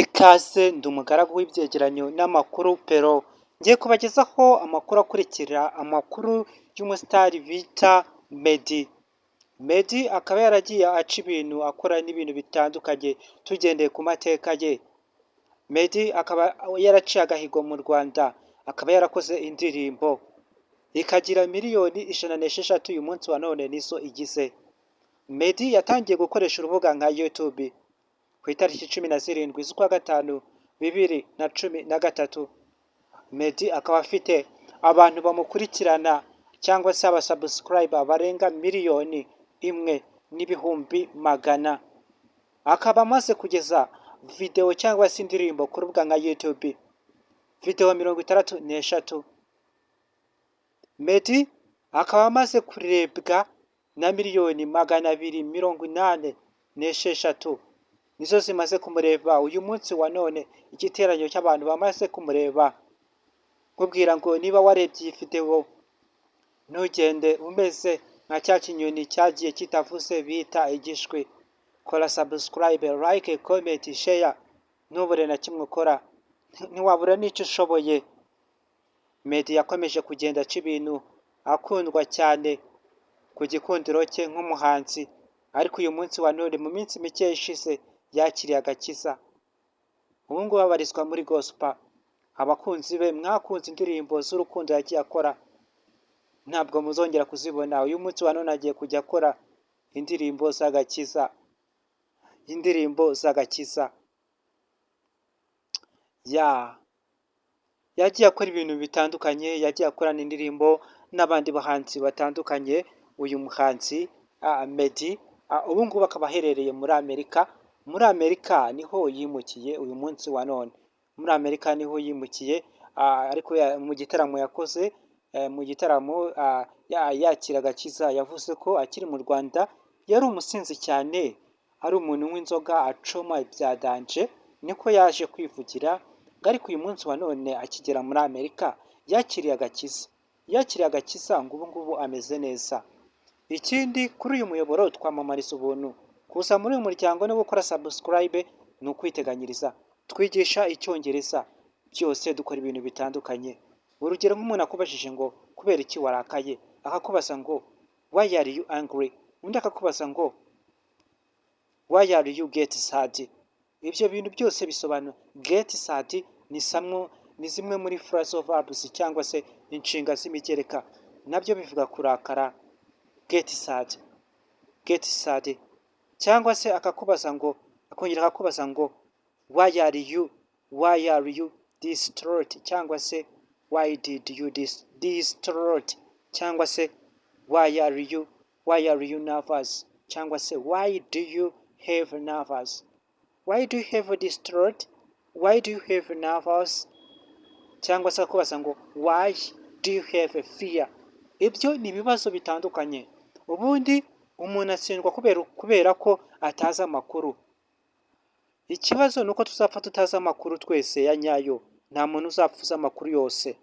Ikaze ndi umugaragu w'ibyegeranyo n'amakuru pero ngiye kubagezaho amakuru akurikira amakuru y'umusitari bita Meddy. Meddy akaba yaragiye aca ibintu akora n'ibintu bitandukanye tugendeye ku mateka ye. Meddy akaba yaraciye agahigo mu Rwanda, akaba yarakoze indirimbo ikagira miliyoni 106 uyu munsi wa none nizo igize. Meddy yatangiye gukoresha urubuga nka YouTube ku itariki 17 z'ukwa gatanu 2013. Meddy akaba afite abantu bamukurikirana cyangwa se abasubscriber barenga miliyoni 1,000,000. Akaba amaze kugeza video cyangwa se indirimbo ku rubuga nka YouTube video 63. Meddy akaba amaze kurebwa na miliyoni 286 nizo zimaze kumureba uyu munsi wa none. Igiteranyo cy'abantu bamaze kumureba, kubwira ngo niba warebye iyi video ntugende umeze nka cya kinyoni cyagiye kitavuze bita igishwi. Kora subscribe, like, comment, share, ntubure na kimwe ukora ntiwabura n'icyo ushoboye. Meddy yakomeje kugenda aca ibintu akundwa cyane ku gikundiro cye nk'umuhanzi, ariko uyu munsi wa none mu minsi mike ishize yakiriye agakiza. Ubu ngubu abarizwa muri gospel. Abakunzi be mwakunze indirimbo z'urukundo yagiye akora ntabwo muzongera kuzibona. Uyu munsi wa none agiye kujya akora indirimbo z'agakiza, indirimbo z'agakiza. Yagiye akora ibintu bitandukanye, yagiye akorana indirimbo n'abandi bahanzi batandukanye. Uyu muhanzi Meddy ubu ngubu akaba aherereye muri Amerika. Muri Amerika niho yimukiye uyu munsi wa none. Muri Amerika niho yimukiye, ariko mu gitaramo yakoze, mu gitaramo yakira agakiza yavuze ko akiri mu Rwanda yari umusinzi cyane, ari umuntu w'inzoga acoma ibya danje, niko yaje kwivugira. Ariko uyu munsi wa none akigera muri Amerika yakiriye agakiza, yakiriye agakiza ngo ubu ngubu ameze neza. Ikindi kuri uyu muyoboro twamamariza ubuntu. Kuza muri uyu muryango no gukora subscribe ni ukwiteganyiriza. Twigisha icyongereza byose, dukora ibintu bitandukanye. Urugero nk'umuntu akubajije ngo kubera iki warakaye, akakubaza ngo why are you angry, undi akakubaza ngo why are you get sad. Ibyo bintu byose bisobanura get sad ni zimwe muri phrasal verbs cyangwa se inshinga z'imigereka, nabyo bivuga kurakara. Get sad, get sad. Cyangwa se akakubaza ngo, akongera akakubaza ngo why are you distraught, cyangwa se why did you distraught, cyangwa se why are you nervous, cyangwa se why do you have nervous, why do you have distraught, why do you have nervous, cyangwa se akubaza ngo why do you have fear. Ibyo ni ibibazo bitandukanye. Ubundi umuntu atsindwa kubera ko atazi amakuru. Ikibazo nuko tuzapfa tutazi amakuru twese ya nyayo. Nta muntu uzapfuza amakuru yose.